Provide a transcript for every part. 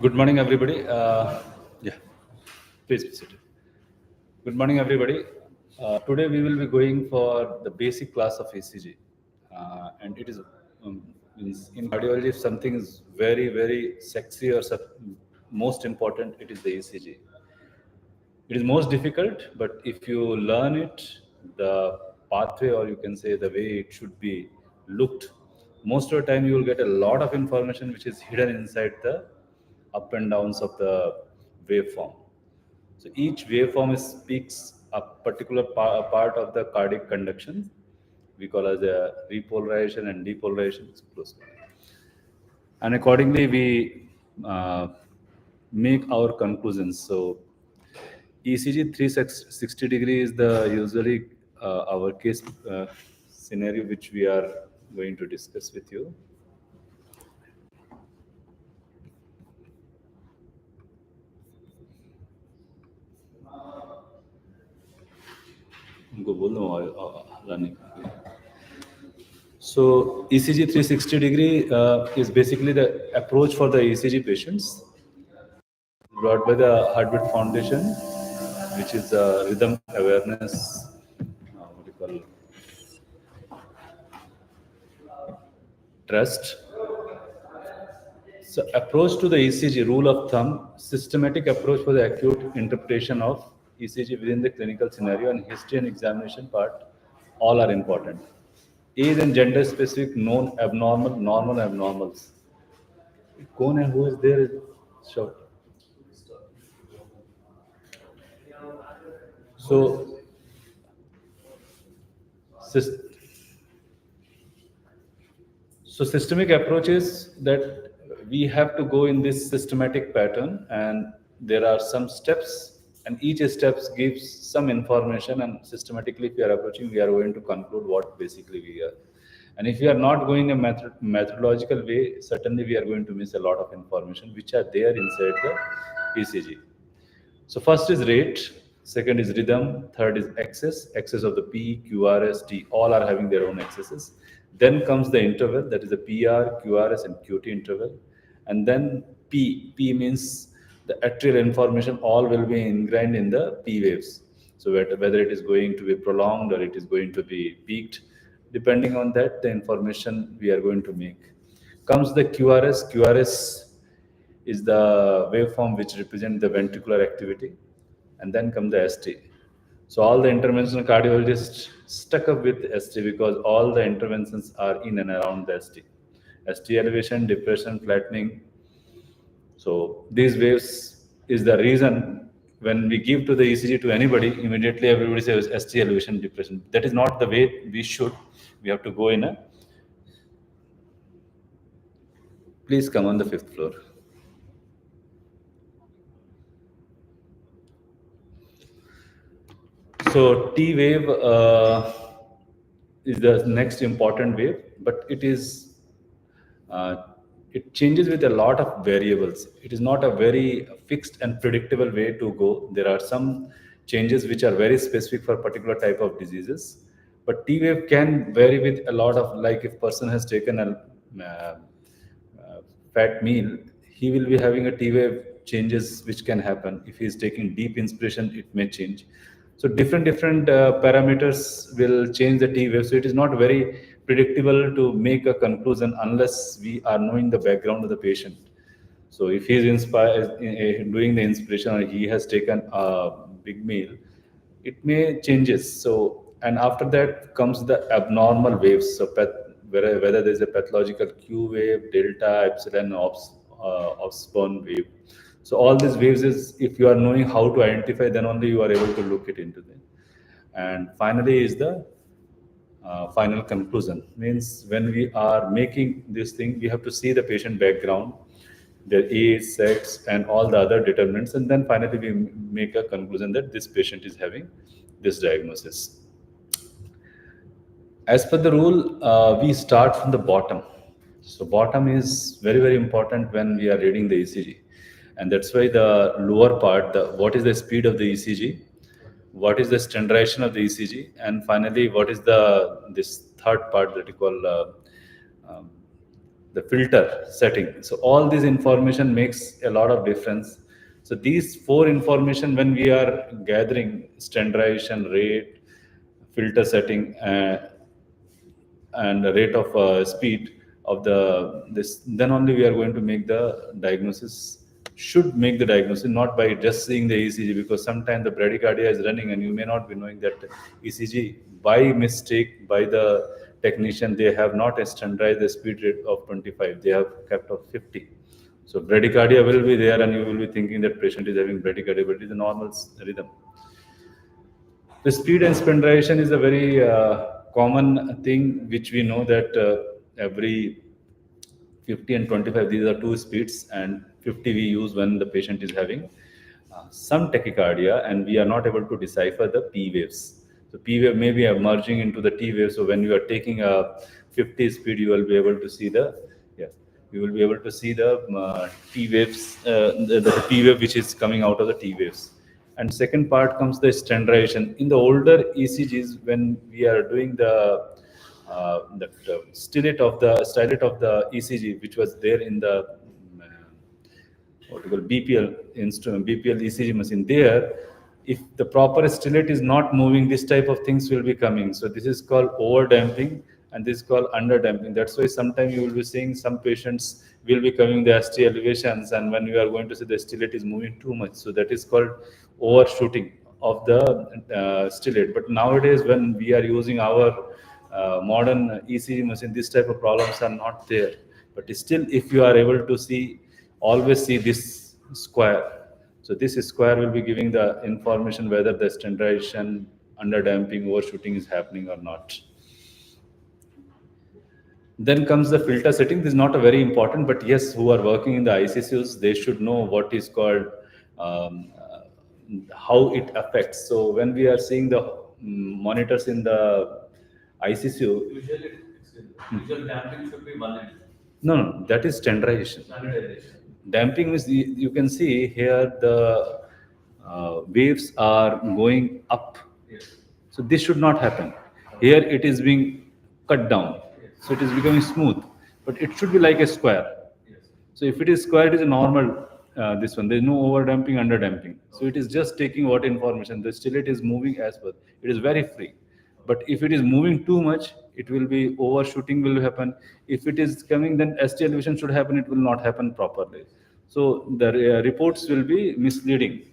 Good morning, everybody. Yeah, please sit. Good morning, everybody. Today we will be going for the basic class of ECG, and it is in cardiology. If something is very, very sexy or most important, it is the ECG. It is most difficult, but if you learn it, the pathway, or you can say the way it should be looked, most of the time you will get a lot of information which is hidden inside the up and downs of the waveform. So each waveform speaks a particular part of the cardiac conduction. We call as a repolarization and depolarization. And accordingly, we make our conclusions. So ECG 360 degree is the usually our case scenario which we are going to discuss with you. उनको बोल दो लाने का. So ECG 360 degree is basically the approach for the ECG patients brought by the Heartbeat Foundation, which is rhythm awareness. What do you call trust. So approach to the ECG, rule of thumb, systematic approach for the acute interpretation of ECG within the clinical scenario, and history and examination part, all are important. Age and gender specific, known abnormal, normal abnormals. कौन है who is there? Short. So, so systemic approach is that we have to go in this systematic pattern, and there are some steps, and each steps gives some information, and systematically if we are approaching, we are going to conclude what basically we are. And if we are not going a methodological way, certainly we are going to miss a lot of information which are there inside the ECG. So first is rate, second is rhythm, third is excess of the P, QRS, T, all are having their own excesses. Then comes the interval, that is the PR, QRS, and QT interval. And then P means the atrial information, all will be ingrained in the P waves. So whether it is going to be prolonged or it is going to be peaked, depending on that, the information we are going to make. Comes the QRS. QRS is the waveform which represents the ventricular activity, and then come the ST. So all the interventional cardiologists stuck up with ST because all the interventions are in and around the ST. ST elevation, depression, flattening. So these waves is the reason when we give to the ECG to anybody, immediately everybody says ST elevation, depression. That is not the way we should. We have to go in a. Please come on the 5th floor. So T wave is the next important wave, but uh, it changes with a lot of variables. It is not a very fixed and predictable way to go. There are some changes which are very specific for particular type of diseases, but T wave can vary with a lot of, like if person has taken a fat meal, he will be having a T wave changes which can happen. If he is taking deep inspiration, it may change. So different parameters will change the T wave. So it is not very predictable to make a conclusion unless we are knowing the background of the patient. So if he is inspired doing the inspiration, or he has taken a big meal, it may changes. So and after that comes the abnormal waves. So whether there is a pathological Q wave, delta, epsilon, Osborn wave. So all these waves is, if you are knowing how to identify, then only you are able to look it into them. And finally is the final conclusion. Means when we are making this thing, we have to see the patient background, their age, sex, and all the other determinants, and then finally we make a conclusion that this patient is having this diagnosis. As per the rule, we start from the bottom. So bottom is very important when we are reading the ECG, and that's why the lower part, the what is the speed of the ECG, what is the standardization of the ECG, and finally what is the this third part that you call um, the filter setting. So all this information makes a lot of difference. So these four information, when we are gathering standardization rate, filter setting, and the rate of speed of the this, then only we are going to make the diagnosis. Should make the diagnosis not by just seeing the ECG, because sometimes the bradycardia is running and you may not be knowing that ECG by mistake by the technician. They have not standardized the speed rate of 25, they have kept of 50. So bradycardia will be there and you will be thinking that patient is having bradycardia, but it is a normal rhythm. The speed and standardization is a very common thing which we know that every 50 and 25, these are two speeds, and 50 we use when the patient is having some tachycardia and we are not able to decipher the P waves. So P wave may be emerging into the T wave. So when you are taking a 50 speed, you will be able to see the, yeah, you will be able to see the T waves, the P wave which is coming out of the T waves. And second part comes the standardization. In the older ECGs, when we are doing the stylet of the ECG, which was there in the what we call BPL instrument, BPL ECG machine, there, if the proper stylet is not moving, this type of things will be coming. So this is called over damping and this is called under damping. That's why sometimes you will be seeing some patients will be coming the ST elevations, and when you are going to see the stylet is moving too much. So that is called overshooting of the stylet. But nowadays, when we are using our modern ECG machine, this type of problems are not there. But still, if you are able to see, always see this square. So this square will be giving the information whether the standardization, under damping, overshooting is happening or not. Then comes the filter setting. This is not a very important, but yes, who are working in the ICCUs, they should know what is called how it affects. So when we are seeing the monitors in the ICCU, usual damping should be one end. No, that is standardization. Damping is, you can see here the waves are going up. Yes. So this should not happen. Here it is being cut down. Yes. So it is becoming smooth, but it should be like a square. Yes. So if it is square, it is a normal, this one. There is no over damping, under damping. So it is just taking what information. The stylet is moving as per. It is very free. But if it is moving too much, it will be overshooting will happen. If it is coming, then ST elevation should happen. It will not happen properly. So the reports will be misleading.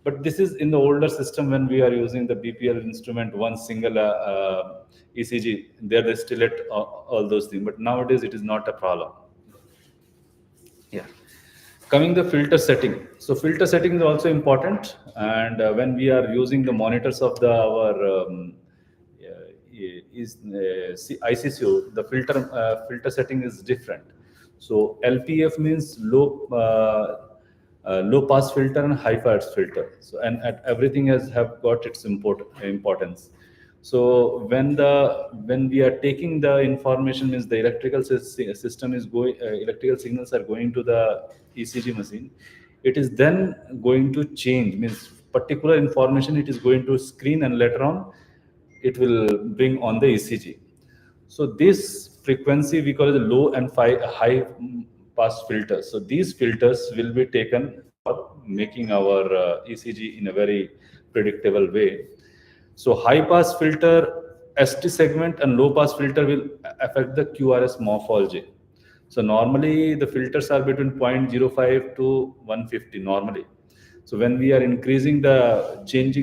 But this is in the older system when we are using the BPL instrument, one single ECG, there the stylet, all those things. But nowadays it is not a problem. Yeah. Coming the filter setting. So filter setting is also important. And when we are using the monitors of our ICCU, the filter setting is different. So LPF means low pass filter and high pass filter. So and everything have got its importance. So when we are taking the information, means the electrical system is going, electrical signals are going to the ECG machine. It is then going to change, means particular information it is going to screen, and later on it will bring on the ECG. So this frequency we call it the low and high pass filters. So these filters will be taken for making our ECG in a very predictable way. So high pass filter, ST segment, and low pass filter will affect the QRS morphology. So normally the filters are between 0.05 to 150 normally. So when we are changing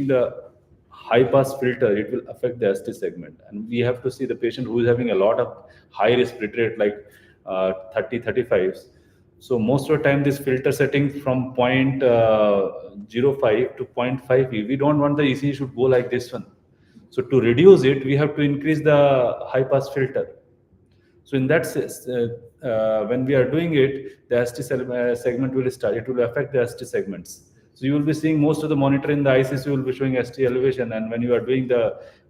the high pass filter, it will affect the ST segment. And we have to see the patient who is having a lot of high respiratory rate, like 30, 35s. So most of the time, this filter setting from 0.05 to 0.5, we don't want the ECG should go like this one. So to reduce it, we have to increase the high pass filter. So in that sense, when we are doing it, the ST segment will start. It will affect the ST segments. So you will be seeing most of the monitor in the ICC will be showing ST elevation, and when you are doing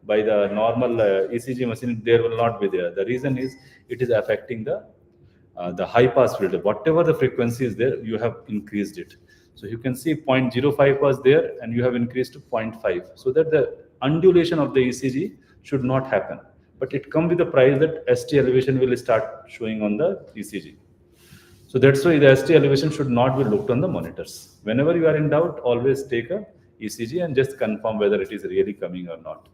by the normal ECG machine, there will not be there. The reason is it is affecting the high pass filter. Whatever the frequency is there, you have increased it. So you can see 0.05 was there, and you have increased to 0.5, so that the undulation of the ECG should not happen. but it comes with the price that ST elevation will start showing on the ECG. So that's why the ST elevation should not be looked on the monitors. Whenever you are in doubt, always take a ECG and just confirm whether it is really coming or not.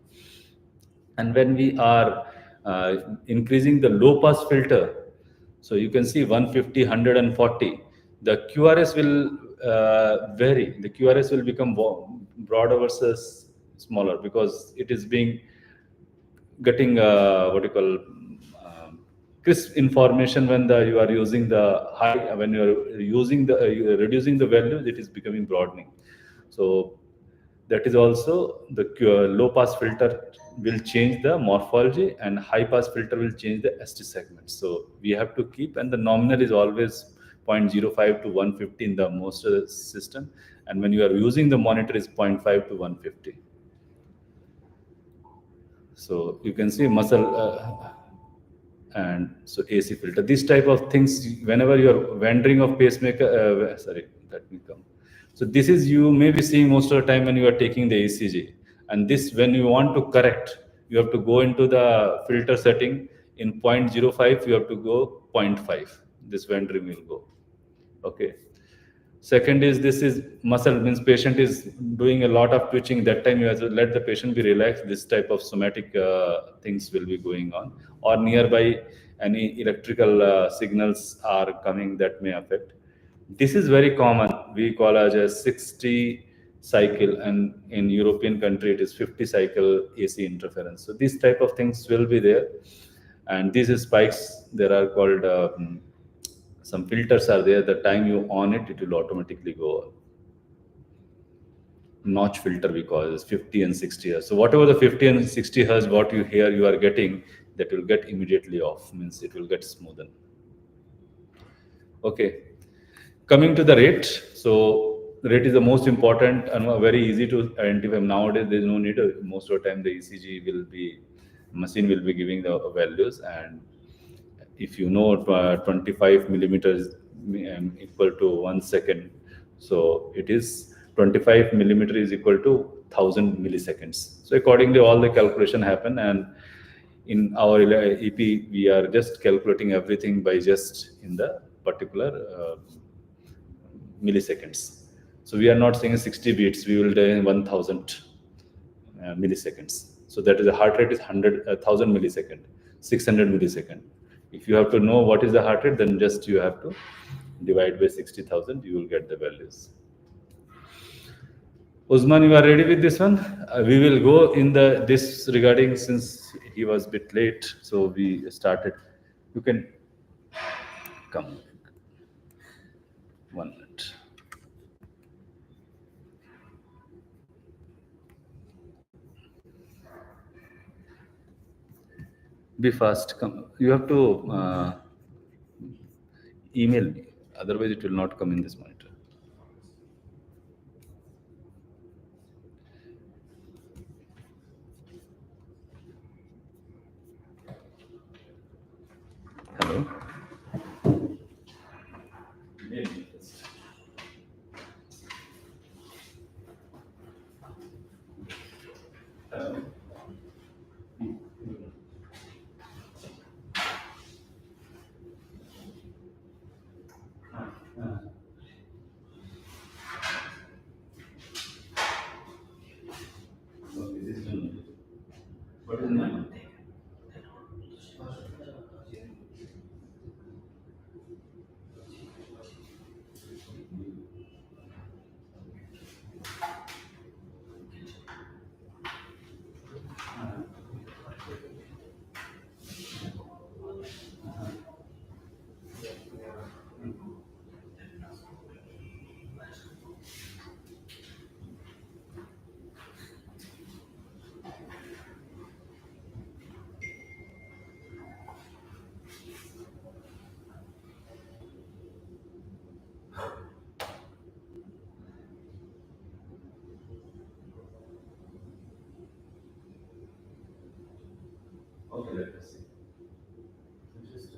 And when we are increasing the low pass filter, so you can see 150, 140, the QRS will vary. The QRS will become broader versus smaller because it is being getting what you call crisp information when you are using the high, when you are using the reducing the values, it is becoming broadening. So that is also the low pass filter will change the morphology and high pass filter will change the ST segment. So we have to keep, and the nominal is always 0.05 to 150 in the most system, and when you are using the monitor is 0.5 to 150. So you can see muscle and so AC filter. These type of things, whenever you are wandering of pacemaker, sorry, let me come. So this is, you may be seeing most of the time when you are taking the ECG. And this, when you want to correct, you have to go into the filter setting. In 0.05, you have to go 0.5. This wandering will go. Okay. Second is, this is muscle, means patient is doing a lot of twitching. That time you have to let the patient be relaxed. This type of somatic things will be going on, or nearby any electrical signals are coming that may affect. This is very common. We call as a 60 cycle, and in European country it is 50 cycle AC interference. So these type of things will be there, and these spikes there are called. Some filters are there. The time you on it, it will automatically go on. Notch filter we call is 50 and 60 hertz. So whatever the 50 and 60 hertz what you hear you are getting, that will get immediately off. Means it will get smoothened. Okay. Coming to the rate. So the rate is the most important and very easy to identify. Nowadays there is no need. Most of the time the ECG will be, machine will be giving the values, and if you know 25 millimeters equal to 1 second, so it is 25 millimeter is equal to 1000 milliseconds. So accordingly all the calculation happen, and in our EP we are just calculating everything by just in the particular milliseconds. So we are not saying 60 beats, we will do in 1000 milliseconds. So that is the heart rate is 1000 millisecond, 600 millisecond. If you have to know what is the heart rate, then just you have to divide by 60,000, you will get the values. Usman, you are ready with this one? We will go in this regarding, since he was a bit late, so we started. You can come. 1 minute. Be fast. Come. You have to email me. Otherwise, it will not come in this monitor. Hello. What is my Okay, let us see. Just,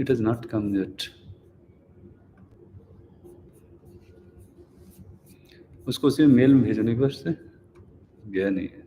It has not come yet. उसको उसी mail में भेजो नहीं बस से गया नहीं है